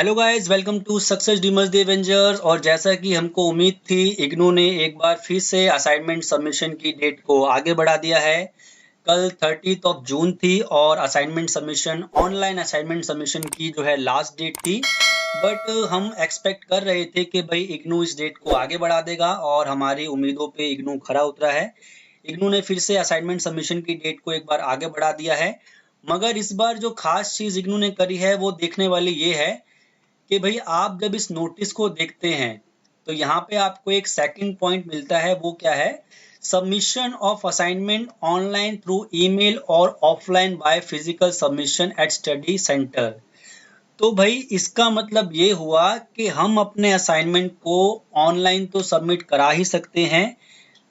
Hello guys, welcome to success dreamers the avengers. और जैसा कि हमको उम्मीद थी, इग्नू ने एक बार फिर से असाइनमेंट सबमिशन की डेट को आगे बढ़ा दिया है। कल 30 जून थी और assignment submission, online assignment submission की जो है लास्ट डेट थी। बट हम एक्सपेक्ट कर रहे थे कि भाई इग्नू इस डेट को आगे बढ़ा देगा और हमारी उम्मीदों पे इग्नू खरा उतरा है। इग्नू ने फिर से असाइनमेंट सबमिशन की डेट को एक बार आगे बढ़ा दिया है। मगर इस बार जो खास चीज इग्नू ने करी है वो देखने वाली ये है कि भाई आप जब इस नोटिस को देखते हैं तो यहाँ पे आपको एक सेकंड पॉइंट मिलता है। वो क्या है? Submission of assignment online through email और offline by physical submission at study centre. तो भाई इसका मतलब ये हुआ कि हम अपने असाइनमेंट को ऑनलाइन तो सबमिट करा ही सकते हैं,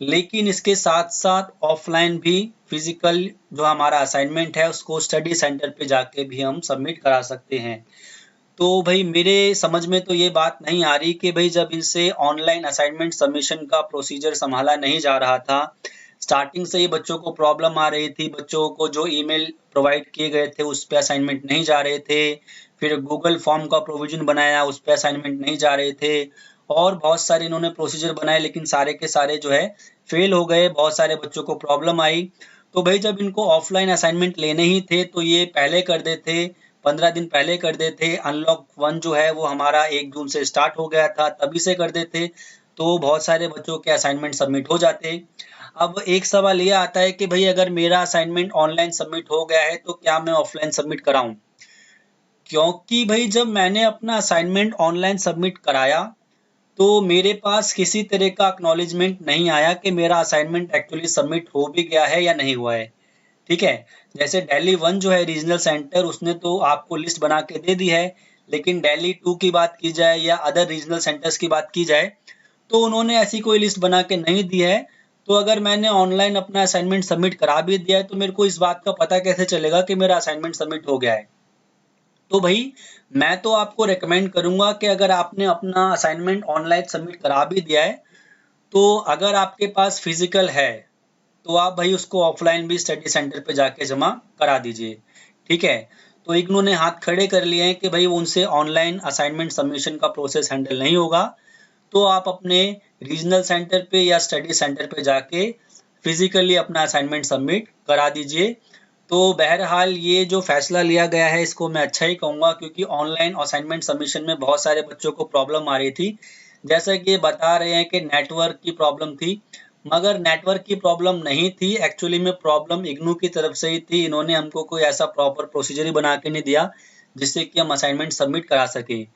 लेकिन इसके साथ साथ ऑफलाइन भी फिजिकल जो हमारा असाइनमेंट है उसको स्टडी सेंटर पे जाके भी हम सबमिट करा सकते हैं। तो भाई मेरे समझ में तो ये बात नहीं आ रही कि भाई जब इनसे ऑनलाइन असाइनमेंट सबमिशन का प्रोसीजर संभाला नहीं जा रहा था, स्टार्टिंग से ही बच्चों को प्रॉब्लम आ रही थी, बच्चों को जो ईमेल प्रोवाइड किए गए थे उस पे असाइनमेंट नहीं जा रहे थे, फिर गूगल फॉर्म का प्रोविजन बनाया उस पे असाइनमेंट नहीं जा रहे थे, और बहुत सारे इन्होंने प्रोसीजर बनाए लेकिन सारे के सारे जो है फेल हो गए, बहुत सारे बच्चों को प्रॉब्लम आई। तो भाई जब इनको ऑफलाइन असाइनमेंट लेने ही थे तो ये पहले कर देते, 15 दिन पहले कर देते। अनलॉक 1 जो है वो हमारा 1 जून से स्टार्ट हो गया था, तभी से कर देते तो बहुत सारे बच्चों के असाइनमेंट सबमिट हो जाते। अब एक सवाल ये आता है कि भाई अगर मेरा असाइनमेंट ऑनलाइन सबमिट हो गया है तो क्या मैं ऑफलाइन सबमिट कराऊं? क्योंकि भाई जब मैंने अपना असाइनमेंट ऑनलाइन सबमिट कराया तो मेरे पास किसी तरह का एक्नॉलेजमेंट नहीं आया कि मेरा असाइनमेंट एक्चुअली सबमिट हो भी गया है या नहीं हुआ है। ठीक है, जैसे दिल्ली 1 जो है रीजनल सेंटर, उसने तो आपको लिस्ट बना के दे दी है, लेकिन दिल्ली 2 की बात की जाए या अदर रीजनल सेंटर्स की बात की जाए तो उन्होंने ऐसी कोई लिस्ट बना के नहीं दी है। तो अगर मैंने ऑनलाइन अपना असाइनमेंट सबमिट करा भी दिया है तो मेरे को इस बात का पता कैसे चलेगा कि मेरा असाइनमेंट सबमिट हो गया है? तो भाई मैं तो आपको रेकमेंड करूंगा कि अगर आपने अपना असाइनमेंट ऑनलाइन सबमिट करा भी दिया है तो अगर आपके पास फिजिकल है तो आप भाई उसको ऑफलाइन भी स्टडी सेंटर पे जाके जमा करा दीजिए। ठीक है, तो इग्नू ने हाथ खड़े कर लिए हैं कि भाई उनसे ऑनलाइन असाइनमेंट सबमिशन का प्रोसेस हैंडल नहीं होगा, तो आप अपने रीजनल सेंटर पे या स्टडी सेंटर पे जाके फिजिकली अपना असाइनमेंट सबमिट करा दीजिए। तो बहरहाल ये जो फैसला लिया गया है इसको मैं अच्छा ही कहूँगा, क्योंकि ऑनलाइन असाइनमेंट सबमिशन में बहुत सारे बच्चों को प्रॉब्लम आ रही थी। जैसा कि ये बता रहे हैं कि नेटवर्क की प्रॉब्लम थी, मगर नेटवर्क की प्रॉब्लम नहीं थी, एक्चुअली में प्रॉब्लम इग्नू की तरफ से ही थी। इन्होंने हमको कोई ऐसा प्रॉपर प्रोसीजर ही बना के नहीं दिया जिससे कि हम असाइनमेंट सबमिट करा सकें।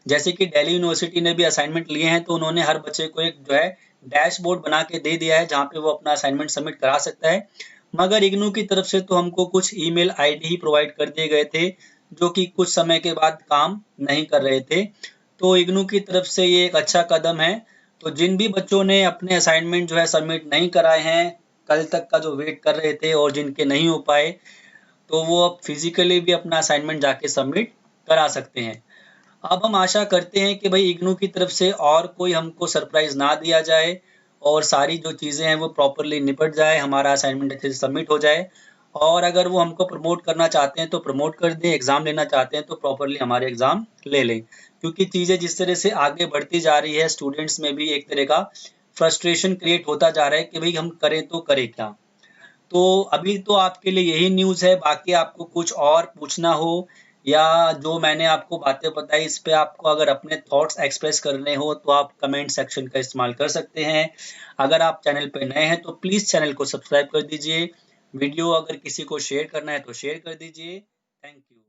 जैसे कि दिल्ली यूनिवर्सिटी ने भी असाइनमेंट लिए हैं तो उन्होंने हर बच्चे को एक जो है डैशबोर्ड बना के दे दिया है जहाँ पे वो अपना असाइनमेंट सबमिट करा सकता है। मगर इग्नू की तरफ से तो हमको कुछ ईमेल आईडी ही प्रोवाइड कर दिए गए थे जो कि कुछ समय के बाद काम नहीं कर रहे थे। तो इग्नू की तरफ से ये एक अच्छा कदम है। तो जिन भी बच्चों ने अपने असाइनमेंट जो है सबमिट नहीं कराए हैं, कल तक का जो वेट कर रहे थे और जिनके नहीं हो पाए, तो वो अब फिजिकली भी अपना असाइनमेंट जाके सबमिट करा सकते हैं। अब हम आशा करते हैं कि भाई इग्नू की तरफ से और कोई हमको सरप्राइज ना दिया जाए और सारी जो चीज़ें हैं वो प्रॉपरली निपट जाए, हमारा असाइनमेंट अच्छे से सबमिट हो जाए। और अगर वो हमको प्रमोट करना चाहते हैं तो प्रमोट कर दें, एग्ज़ाम लेना चाहते हैं तो प्रॉपरली हमारे एग्ज़ाम ले लें। क्योंकि चीज़ें जिस तरह से आगे बढ़ती जा रही है, स्टूडेंट्स में भी एक तरह का फ्रस्ट्रेशन क्रिएट होता जा रहा है कि भाई हम करें तो करें क्या। तो अभी तो आपके लिए यही न्यूज़ है, बाकी आपको कुछ और पूछना हो या जो मैंने आपको बातें बताई इस पे आपको अगर अपने थॉट्स एक्सप्रेस करने हो तो आप कमेंट सेक्शन का इस्तेमाल कर सकते हैं। अगर आप चैनल पे नए हैं तो प्लीज़ चैनल को सब्सक्राइब कर दीजिए। वीडियो अगर किसी को शेयर करना है तो शेयर कर दीजिए। Thank you.